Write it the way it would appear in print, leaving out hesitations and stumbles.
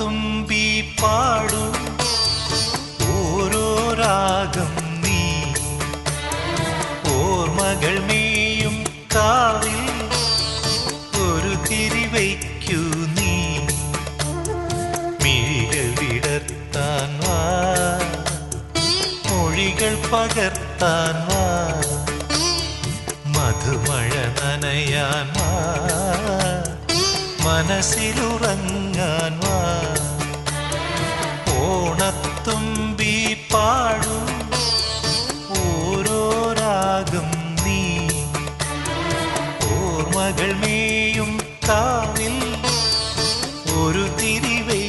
ഓണത്തുമ്പി പാടൂ ഓരോ രാഗം നീ ഓർമ്മകൾ മേയും കാവിൽ ഒരു തിരിവയ്ക്കൂ നീ മിഴികൾ വിടർത്താൻ വാ മൊഴികൾ പകർത്താൻ വാ മധുമഴ നനയാൻ വാ മനസ്സിലുറങ്ങാൻ വാ ഓണത്തുമ്പി പാടൂ ഓരോ രാഗം നീ ഓർമ്മകൾ മേയും കാവിൽ ഒരു തിരിവേ